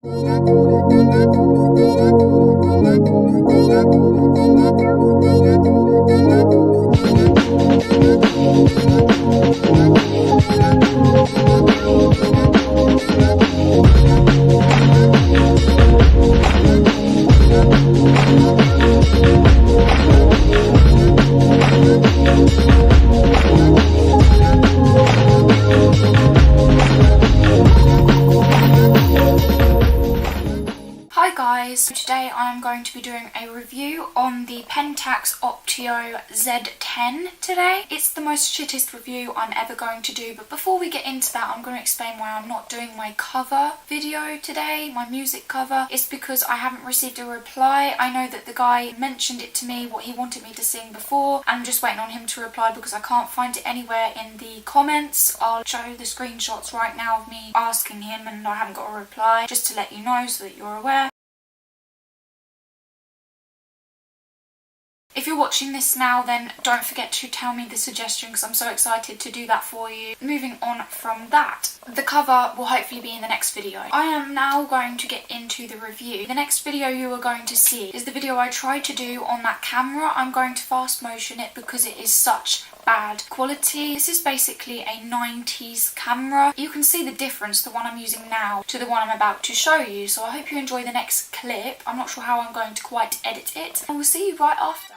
Hi guys, today I'm going to be doing a review on the Pentax Optio Z10 today. It's the most shittest review I'm ever going to do, but before we get into that, I'm going to explain why I'm not doing my cover video today, my music cover. It's because I haven't received a reply. I know that the guy mentioned it to me, what he wanted me to sing before, and I'm just waiting on him to reply because I can't find it anywhere in the comments. I'll show you the screenshots right now of me asking him and I haven't got a reply, just to let you know so that you're aware. If you're watching this now, then don't forget to tell me the suggestion because I'm so excited to do that for you. Moving on from that, the cover will hopefully be in the next video. I am now going to get into the review. The next video you are going to see is the video I tried to do on that camera. I'm going to fast motion it because it is such bad quality. This is basically a 90s camera. You can see the difference, the one I'm using now to the one I'm about to show you. So I hope you enjoy the next clip. I'm not sure how I'm going to quite edit it, and we'll see you right after.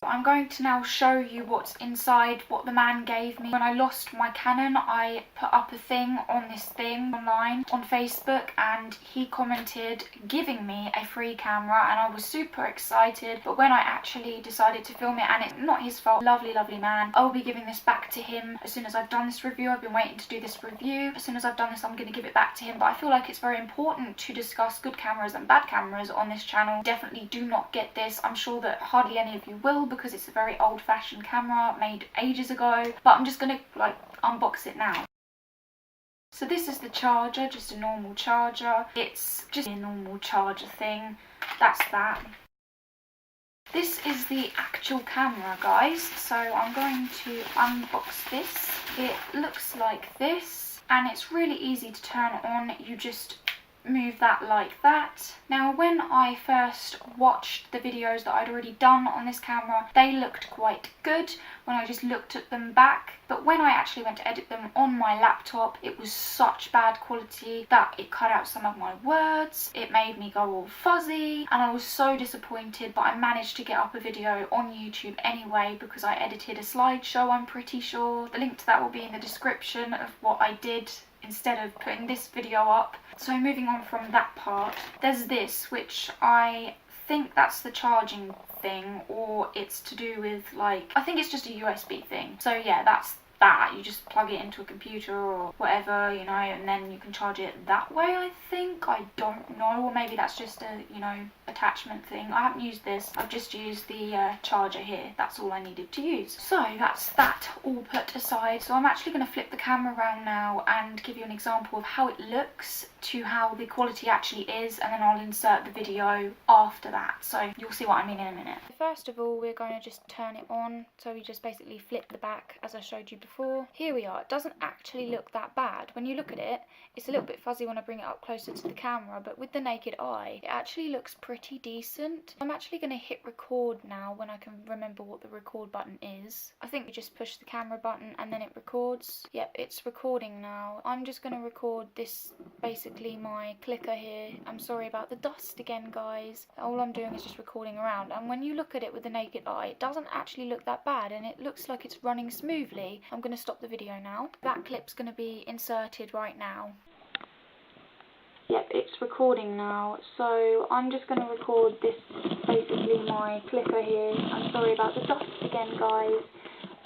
I'm going to now show you what's inside, what the man gave me. When I lost my Canon, I put up a thing on this thing online on Facebook, and he commented giving me a free camera, and I was super excited. But when I actually decided to film it, and it's not his fault, lovely man, I'll be giving this back to him as soon as I've done this review. I've been waiting to do this review. As soon as I've done this, I'm going to give it back to him. But I feel like it's very important to discuss good cameras and bad cameras on this channel. Definitely do not get this. I'm sure that hardly any of you will, because it's a very old-fashioned camera made ages ago, but I'm just gonna unbox it now. So this is the charger, just a normal charger. It's just a normal charger thing. That's that. This is the actual camera, guys. So I'm going to unbox this. It looks like this, and it's really easy to turn on. You just move that like that. Now, when I first watched the videos that I'd already done on this camera, they looked quite good when I just looked at them back, but when I actually went to edit them on my laptop, it was such bad quality that it cut out some of my words, it made me go all fuzzy, and I was so disappointed. But I managed to get up a video on YouTube anyway because I edited a slideshow, I'm pretty sure. The link to that will be in the description of what I did instead of putting this video up. So moving on from that part, there's this, which I think that's the charging thing, or it's to do with I think it's just a USB thing. So yeah, that's that. You just plug it into a computer or whatever, you know, and then you can charge it that way, I think. I don't know, or maybe that's just a, you know, attachment thing. I haven't used this. I've just used the charger here. That's all I needed to use. So that's that all put aside. So I'm actually going to flip the camera around now and give you an example of how it looks to how the quality actually is, and then I'll insert the video after that, so you'll see what I mean in a minute. First of all, we're going to just turn it on. So we just basically flip the back as I showed you before. Here we are. It doesn't actually look that bad. When you look at it, it's a little bit fuzzy when I bring it up closer to the camera, but with the naked eye, it actually looks pretty decent. I'm actually going to hit record now when I can remember what the record button is. I think we just push the camera button and then it records. Yep, it's recording now. I'm just going to record this, basically my clicker here. I'm sorry about the dust again, guys. All I'm doing is just recording around, and when you look at it with the naked eye, it doesn't actually look that bad and it looks like it's running smoothly. I'm going to stop the video now. That clip's going to be inserted right now. Yep, it's recording now, so I'm just going to record this, basically my clicker here. I'm sorry about the dust again, guys.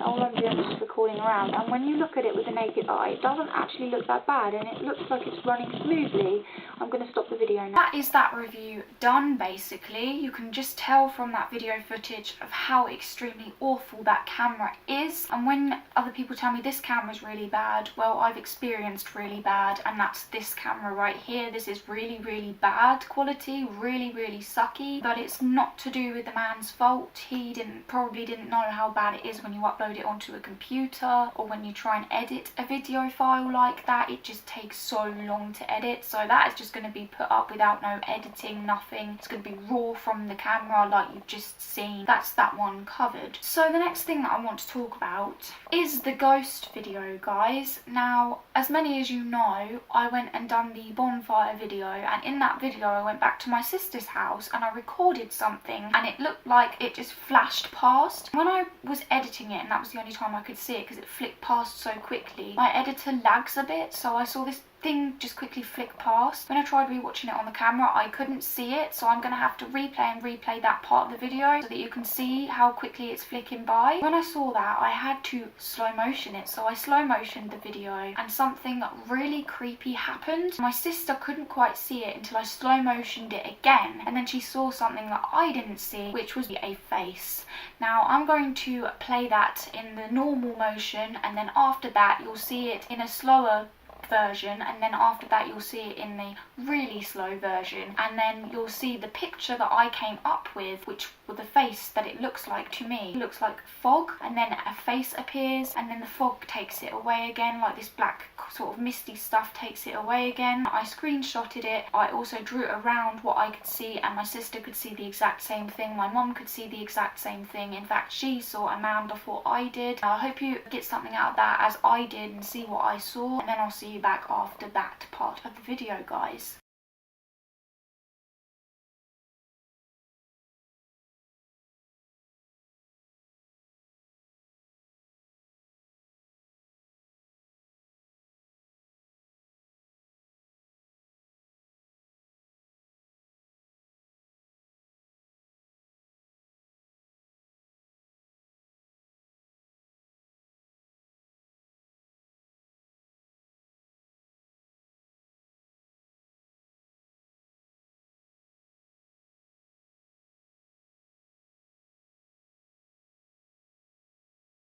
All I'm doing is just recording around, and when you look at it with the naked eye, it doesn't actually look that bad and it looks like it's running smoothly. I'm going to stop the video now. That is that review done, basically. You can just tell from that video footage of how extremely awful that camera is, and when other people tell me this camera is really bad, well, I've experienced really bad, and that's this camera right here. This is really, really bad quality, really, really sucky, but it's not to do with the man's fault. He probably didn't know how bad it is when you upload it onto a computer, or when you try and edit a video file like that. It just takes so long to edit, so that is just going to be put up without no editing, nothing. It's going to be raw from the camera like you've just seen. That's that one covered. So the next thing that I want to talk about is the ghost video, guys. Now, as many as you know, I went and done the bonfire video, and in that video I went back to my sister's house and I recorded something, and it looked like it just flashed past. When I was editing it, and that was the only time I could see it because it flicked past so quickly, my editor lags a bit, so I saw this thing just quickly flick past. When I tried rewatching it on the camera, I couldn't see it, so I'm going to have to replay that part of the video so that you can see how quickly it's flicking by. When I saw that, I had to slow motion it, so I slow motioned the video, and something really creepy happened. My sister couldn't quite see it until I slow motioned it again, and then she saw something that I didn't see, which was a face. Now I'm going to play that in the normal motion, and then after that you'll see it in a slower version, and then after that you'll see it in the really slow version, and then you'll see the picture that I came up with, which with the face that it looks like to me. It looks like fog, and then a face appears, and then the fog takes it away again, like this black sort of misty stuff takes it away again. I screenshotted it. I also drew around what I could see, and my sister could see the exact same thing. My mum could see the exact same thing. In fact, she saw a man before I did. I hope you get something out of that as I did and see what I saw, and then I'll see you back after that part of the video, guys.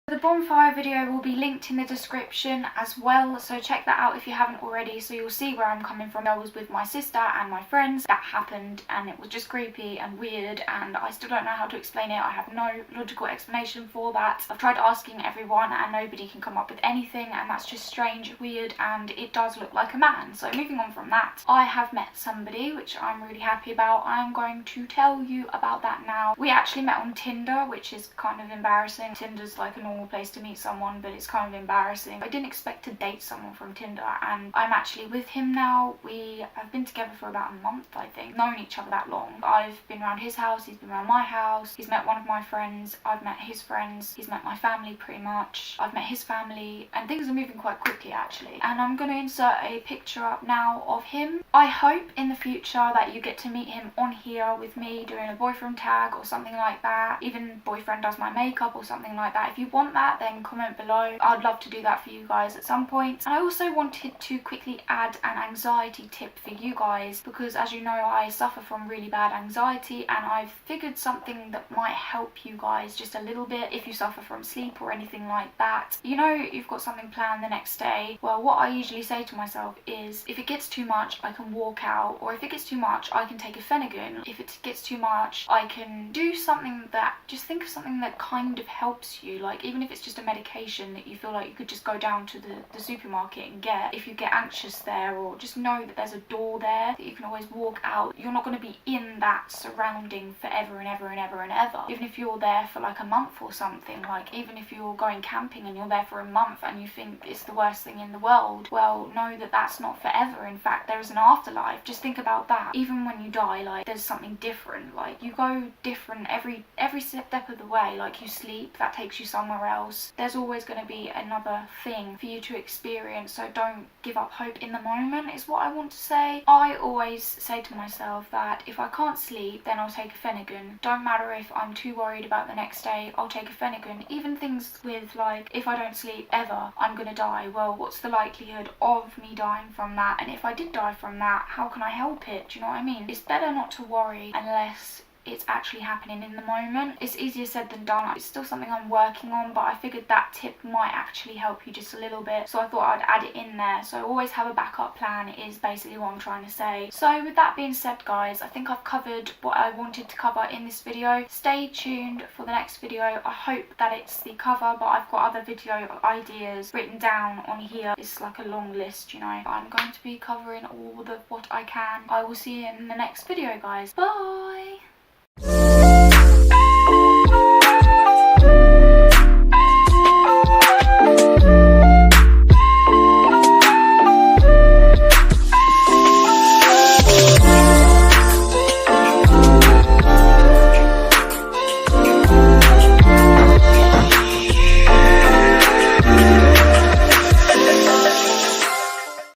The bonfire video will be linked in the description as well, so check that out if you haven't already, so you'll see where I'm coming from. I was with my sister and my friends. That happened and it was just creepy and weird, and I still don't know how to explain it. I have no logical explanation for that. I've tried asking everyone and nobody can come up with anything, and that's just strange, weird, and it does look like a man. So moving on from that, I have met somebody, which I'm really happy about. I'm going to tell you about that now. We actually met on Tinder, which is kind of embarrassing. Tinder's like a normal place to meet someone, but it's kind of embarrassing. I didn't expect to date someone from Tinder, and I'm actually with him now. We have been together for about a month, I think. Known each other that long. I've been around his house, he's been around my house, he's met one of my friends, I've met his friends, he's met my family pretty much, I've met his family, and things are moving quite quickly actually. And I'm going to insert a picture up now of him. I hope in the future that you get to meet him on here with me doing a boyfriend tag or something like that. Even boyfriend does my makeup or something like that. If you want that, then comment below. I'd love to do that for you guys at some point. And I also wanted to quickly add an anxiety tip for you guys, because as you know, I suffer from really bad anxiety, and I've figured something that might help you guys just a little bit if you suffer from sleep or anything like that. You know, you've got something planned the next day. Well, what I usually say to myself is, if it gets too much, I can walk out, or if it gets too much, I can take a Phenergan. If it gets too much, I can do something that, just think of something that kind of helps you, like even if it's just a medication that you feel like you could just go down to the supermarket and get. If you get anxious there, or just know that there's a door there that you can always walk out. You're not going to be in that surrounding forever and ever and ever and ever. Even if you're there for like a month or something, like even if you're going camping and you're there for a month and you think it's the worst thing in the world, well, know that that's not forever. In fact, there is an afterlife. Just think about that. Even when you die, like there's something different. Like you go different every step of the way. Like you sleep, that takes you somewhere else. There's always going to be another thing for you to experience, so don't give up hope in the moment is what I want to say. I always say to myself that if I can't sleep, then I'll take a Phenergan. Don't matter if I'm too worried about the next day, I'll take a Phenergan. Even things with like, if I don't sleep ever, I'm gonna die. Well, what's the likelihood of me dying from that? And if I did die from that, how can I help it? Do you know what I mean? It's better not to worry unless it's actually happening in the moment. It's easier said than done. It's still something I'm working on, but I figured that tip might actually help you just a little bit, so I thought I'd add it in there. So always have a backup plan is basically what I'm trying to say. So with that being said, guys, I think I've covered what I wanted to cover in this video. Stay tuned for the next video. I hope that it's the cover, but I've got other video ideas written down on here. It's like a long list, you know. I'm going to be covering all of what I can. I will see you in the next video, guys. Bye!